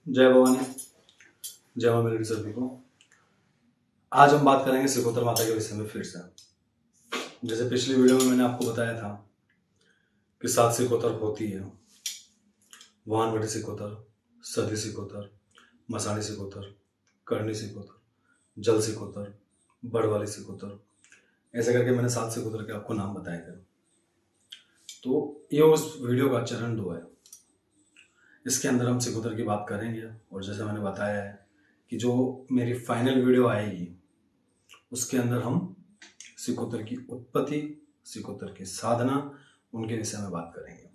जय भवानी, जय मां मेरी सभी को। आज हम बात करेंगे सिकोतर माता के विषय में फिर से। जैसे पिछली वीडियो में मैंने आपको बताया था कि 7 सिकोतर होती है। वाहनवटी सिकोतर, सदी सिकोतर, मसाणी सिकोतर, करनी सिकोतर, जल सिकोतर, बड़वाली सिकोतर, ऐसे करके मैंने 7 सिकोतर के आपको नाम बताए थे। तो ये उस वीडियो का चरण 2 है। इसके अंदर हम सिकोतर की बात करेंगे और जैसे मैंने बताया है कि जो मेरी फाइनल वीडियो आएगी उसके अंदर हम सिकोतर की उत्पत्ति, सिकोतर की साधना, उनके विषय में बात करेंगे।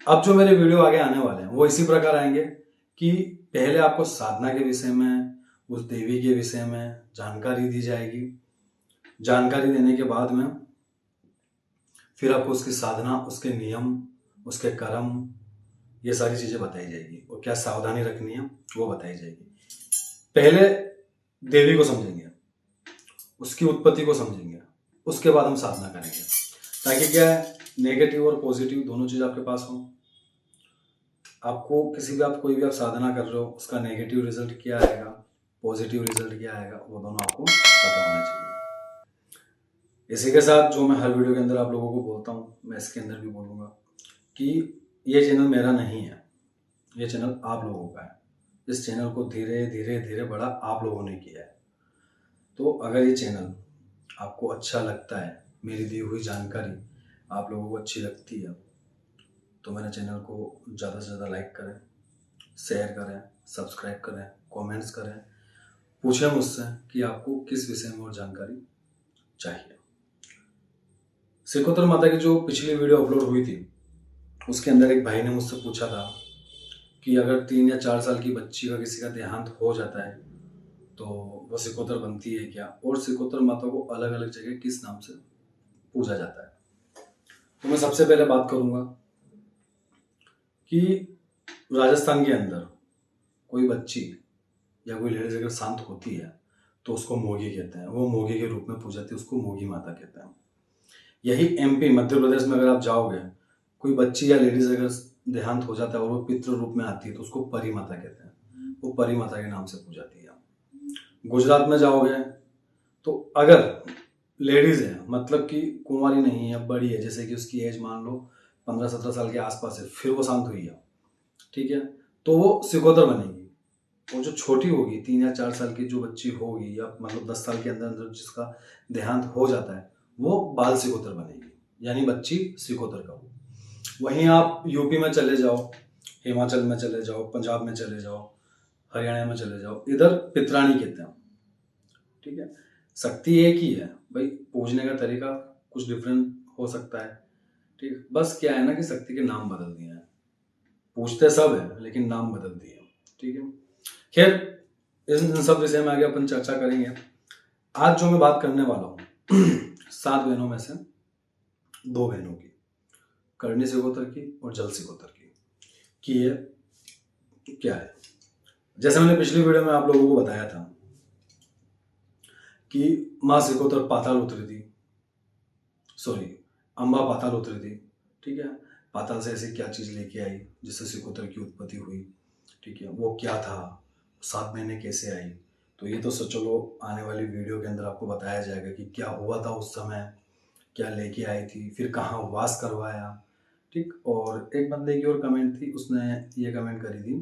अब जो मेरे वीडियो आगे आने वाले हैं वो इसी प्रकार आएंगे कि पहले आपको साधना के विषय में, उस देवी के विषय में जानकारी दी जाएगी। जानकारी देने के बाद में फिर आपको उसकी साधना, उसके नियम, उसके कर्म, ये सारी चीजें बताई जाएगी और क्या सावधानी रखनी है वो बताई जाएगी। पहले देवी को समझेंगे, उसकी उत्पत्ति को समझेंगे, उसके बाद हम साधना करेंगे, ताकि क्या है, नेगेटिव और पॉजिटिव दोनों चीज आपके पास हो। आपको कोई भी आप साधना कर रहे हो, उसका नेगेटिव रिजल्ट क्या आएगा, पॉजिटिव रिजल्ट क्या आएगा, वो दोनों आपको पता होना चाहिए। इसी के साथ जो मैं हर वीडियो के अंदर आप लोगों को बोलता हूँ, मैं इसके अंदर भी बोलूँगा कि ये चैनल मेरा नहीं है, ये चैनल आप लोगों का है। इस चैनल को धीरे धीरे धीरे बड़ा आप लोगों ने किया है। तो अगर ये चैनल आपको अच्छा लगता है, मेरी दी हुई जानकारी आप लोगों को अच्छी लगती है, तो मेरे चैनल को ज़्यादा से ज़्यादा लाइक करें, शेयर करें, सब्सक्राइब करें, कमेंट्स करें, पूछें मुझसे कि आपको किस विषय में और जानकारी चाहिए। सिकोतर माता की जो पिछली वीडियो अपलोड हुई थी उसके अंदर एक भाई ने मुझसे पूछा था कि अगर 3 या 4 साल की बच्ची का किसी का देहांत हो जाता है तो वो सिकोतर बनती है क्या, और सिकोतर माता को अलग अलग जगह किस नाम से पूजा जाता है। तो मैं सबसे पहले बात करूंगा कि राजस्थान के अंदर कोई बच्ची या कोई लेडीज अगर शांत होती है तो उसको मोगी कहते हैं, वो मोगी के रूप में पूजाती है, उसको मोगी माता कहते हैं। यही एमपी मध्य प्रदेश में अगर आप जाओगे, कोई बच्ची या लेडीज अगर देहांत हो जाता है और वो पितृ रूप में आती है तो उसको परी माता कहते हैं, वो परी माता के नाम से पूजाती है। गुजरात में जाओगे तो अगर लेडीज है, मतलब कि कुंवारी नहीं है, बड़ी है, जैसे कि उसकी एज मान लो 15-17 साल के आसपास है, फिर वो शांत हुई है, ठीक है, तो वो सिकोतर बनेगी। और जो छोटी होगी, 3 या 4 साल की जो बच्ची होगी, या मतलब 10 साल के अंदर अंदर जिसका देहांत हो जाता है, वो बाल सिकोतर बनेगी, यानी बच्ची सिकोतर का हो। वहीं आप यूपी में चले जाओ, हिमाचल में चले जाओ, पंजाब में चले जाओ, हरियाणा में चले जाओ, इधर पितरानी कहते हैं, ठीक है। शक्ति एक ही है भाई, पूजने का तरीका कुछ डिफरेंट हो सकता है, ठीक है, बस क्या है ना कि शक्ति के नाम बदल दिए हैं, पूजते सब है लेकिन नाम बदल दिए, ठीक है। खैर, इन सब विषय में आगे अपन चर्चा करेंगे। आज जो मैं बात करने वाला हूँ 7 बहनों में से 2 बहनों की, करनी सिकोतर की और जल सिकोतर की ये क्या है। जैसे मैंने पिछली वीडियो में आप लोगों को बताया था कि माँ सिकोतर पाताल उतरी थी, अम्बा पाताल उतरी थी, ठीक है। पाताल से ऐसी क्या चीज लेके आई जिससे सिकोतर की उत्पत्ति हुई, ठीक है, वो क्या था, 7 महीने कैसे आई, तो ये तो चलो आने वाली वीडियो के अंदर आपको बताया जाएगा कि क्या हुआ था उस समय, क्या लेके आई थी, फिर कहाँ वास करवाया, ठीक। और एक बंदे की और कमेंट थी, उसने ये कमेंट करी थी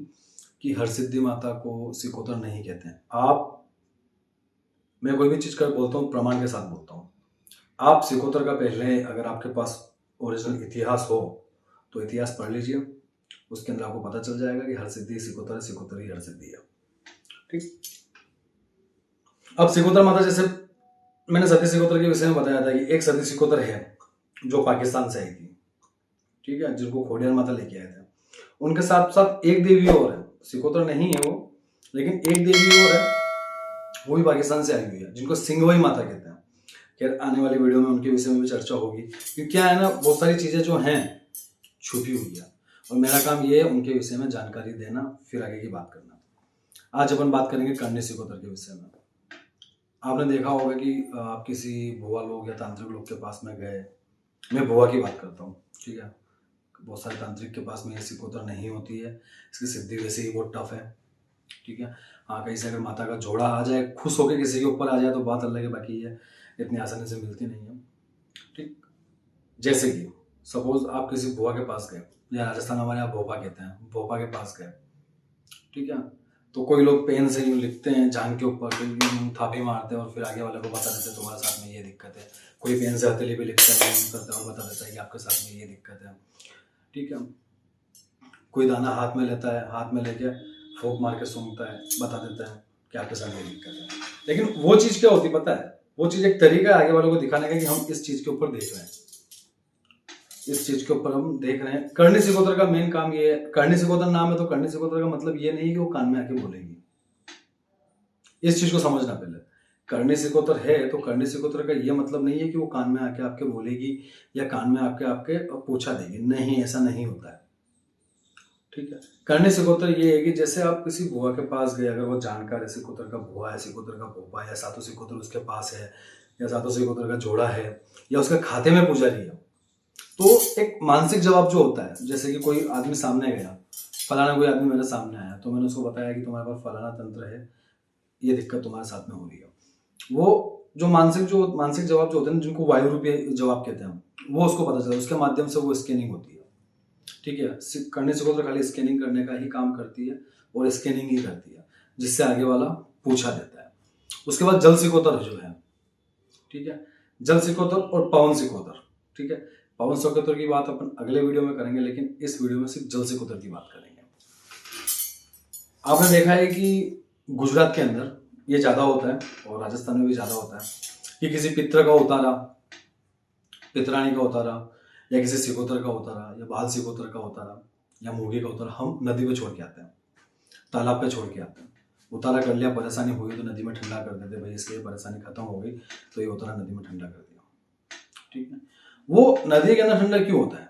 कि हरसिद्धि माता को सिकोतर नहीं कहते हैं। मैं कोई भी चीज कर बोलता हूँ प्रमाण के साथ बोलता हूँ। आप सिकोतर का पहले अगर आपके पास ओरिजिनल इतिहास हो तो इतिहास पढ़ लीजिए, उसके अंदर आपको पता चल जाएगा कि हरसिद्धि सिकोतर है, सिकोतर ही हरसिद्धि है, ठीक। अब सिकोतर माता, जैसे मैंने सती सिकोतर के विषय में बताया था कि एक सती सिकोतर है जो पाकिस्तान से आई थी, ठीक है, जिनको खोडियार माता लेके आए थे। उनके साथ साथ एक देवी और है, सिकोतर नहीं है वो, लेकिन एक देवी और है, वो भी पाकिस्तान से आई हुई है, जिनको सिंघवई माता कहते हैं। खैर, आने वाली वीडियो में उनके विषय में भी चर्चा होगी, क्योंकि क्या है ना, बहुत सारी चीजें जो हैं छुपी हुई है और मेरा काम ये है उनके विषय में जानकारी देना, फिर आगे की बात करना। आज अपन बात करेंगे करनी सिकोतर के विषय में। आपने देखा होगा कि आप किसी भुआ लोग या तांत्रिक लोग के पास में गए, मैं भुआ की बात करता हूँ, ठीक है, बहुत सारे तांत्रिक के पास में ये सिकोतर नहीं होती है, इसकी सिद्धि वैसे ही बहुत टफ है, ठीक है। हाँ, कहीं से अगर माता का जोड़ा आ जाए, खुश होकर किसी के ऊपर आ जाए तो बात अलग है, बाकी ये इतनी आसानी से मिलती नहीं है। ठीक, जैसे कि सपोज आप किसी बुआ के पास गए, या राजस्थान हमारे यहाँ भोपा कहते हैं, भोपा के पास गए, ठीक है। तो कोई लोग पेन से यूँ लिखते हैं जान के ऊपर, तो यूँ थापी मारते हैं और फिर आगे वाले को बता देते हैं तुम्हारे साथ में ये दिक्कत है। कोई पेन से हथेली पे लिखता है, करता है और बता देता है कि आपके साथ में ये दिक्कत है, ठीक है। कोई दाना हाथ में लेता है, हाथ में लेके फूंक मार के सूंघता है, बता देता है कि आपके साथ ये दिक्कत है। लेकिन वो चीज़ क्या होती पता है, वो चीज़ एक तरीका है आगे वालों को दिखाने का कि हम इस चीज़ के ऊपर देख रहे हैं, इस चीज के ऊपर हम देख रहे हैं। करनी सिकोतर का मेन काम ये है, करनी सिकोतर नाम है तो करनी सिकोतर का मतलब ये नहीं कि वो कान में आके बोलेगी। इस चीज को समझना पहले, करनी सिकोतर है तो करनी सिकोतर का ये मतलब नहीं है कि वो कान में आके आपके बोलेगी या कान में आपके आपके पूछा देगी, नहीं, ऐसा नहीं होता है, ठीक है। करनी सिकोतर ये है कि जैसे आप किसी बुआ के पास गए, अगर वो जानकार है, सिकोतर का बुआ है, सिकोतर का भोपा है, या सातों सिकोतर उसके पास है, या सातों सिकोतर का जोड़ा है, या उसके खाते में पुजारी है, तो एक मानसिक जवाब जो होता है, जैसे कि कोई आदमी सामने गया, फलाना कोई आदमी मेरे सामने आया, तो मैंने उसको बताया कि तुम्हारे पास फलाना तंत्र है, ये दिक्कत तुम्हारे साथ में हो रही है। वो जो मानसिक जवाब जो होते हैं, जिनको वायु रूपी जवाब कहते हैं, वो उसको पता चलता है, उसके माध्यम से वो स्कैनिंग होती है, ठीक है। करने से तो खाली स्कैनिंग करने का ही काम करती है और स्कैनिंग ही करती है, जिससे आगे वाला पूछा देता है। उसके बाद जल सिकोतर जो है, ठीक है, जल सिकोतर और पवन सिकोतर, ठीक है। पवन सिकोतर की बात अपन अगले वीडियो में करेंगे, लेकिन इस वीडियो में सिर्फ जल सिकोतर की बात करेंगे। आपने देखा है कि गुजरात के अंदर ये ज्यादा होता है और राजस्थान में भी ज्यादा होता है कि किसी पित्र का उतारा, पितरानी का उतारा, या किसी सिकोतर का उतारा, या बाल सिकोतर का उतारा, या मुर्गी का उतारा हम नदी पे छोड़ के आते हैं, तालाब पे छोड़ के आते हैं। उतारा कर लिया, परेशानी हुई तो नदी में ठंडा कर देते, भाई इसकी परेशानी खत्म हो गई तो ये उतारा नदी में ठंडा कर दिया, ठीक है। वो नदी के अंदर ठंडा क्यों होता है,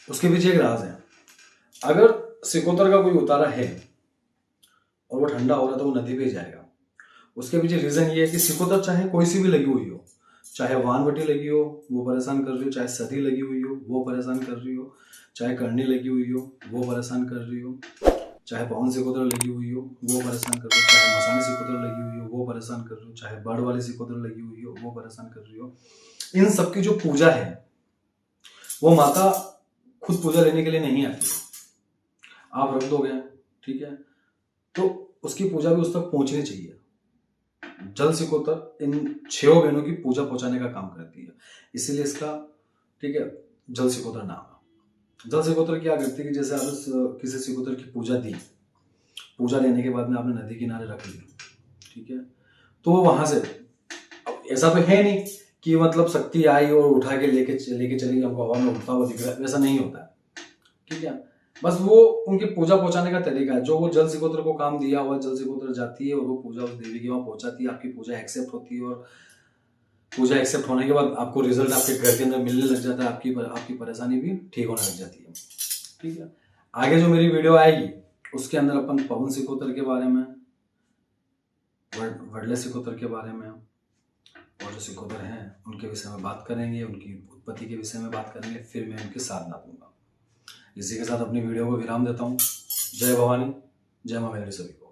उसके पीछे एक राज है। अगर सिकोतर का कोई उतारा है और वो ठंडा हो रहा है तो वो नदी पे ही जाएगा। उसके पीछे रीजन ये है कि सिकोतर चाहे कोई सी भी लगी हुई हो, चाहे वानवटी लगी हो वो परेशान कर रही हो, चाहे सदी लगी हुई हो वो परेशान कर रही हो, चाहे करनी लगी हुई हो वो परेशान कर रही हो, चाहे पवन सिकोतर लगी हुई हो वो परेशान कर रही हो, चाहे मसानी सिकोतर लगी हुई हो वो परेशान कर रही हो, चाहे बर्ड वाली सिकोतर लगी हुई हो वो परेशान कर रही हो, इन सबकी जो पूजा है वो माता खुद पूजा लेने के लिए नहीं आती, आप रख दोगे, ठीक है, तो उसकी पूजा भी उस तक पहुंचनी चाहिए। जल सिकोतर इन 6 बहनों की पूजा पहुंचाने का काम करती है, इसीलिए इसका, ठीक है, जल सिकोतर नाम है। जल सिकोतर क्या करती है कि जैसे आप किसी सिकोतर की पूजा दी, पूजा लेने के बाद में आपने नदी किनारे रख ली, ठीक है, तो वहां से ऐसा तो है नहीं कि मतलब शक्ति आई और उठा के लेके चली, हमको हवा में उठता हुआ दिख रहा है, वैसा नहीं होता है, ठीक है। बस वो उनकी पूजा पहुंचाने का तरीका है, जो वो जल सिकोतर को काम दिया हुआ, जल सिकोतर जाती है और वो पूजा उस देवी के वहां पहुंचाती है, आपकी पूजा एक्सेप्ट होती है, और पूजा एक्सेप्ट होने के बाद आपको रिजल्ट आपके घर के अंदर मिलने लग जाता है, आपकी परेशानी भी ठीक होने लग जाती है, ठीक है। आगे जो मेरी वीडियो आएगी उसके अंदर अपन पवन सिकोतर के बारे में, वडले सिकोतर के बारे में और जो सिकोतर हैं उनके विषय में बात करेंगे, उनकी उत्पत्ति के विषय में बात करेंगे, फिर मैं उनकी साधना दूंगा। इसी के साथ अपनी वीडियो को विराम देता हूँ। जय भवानी, जय मां मेलडी सभी को।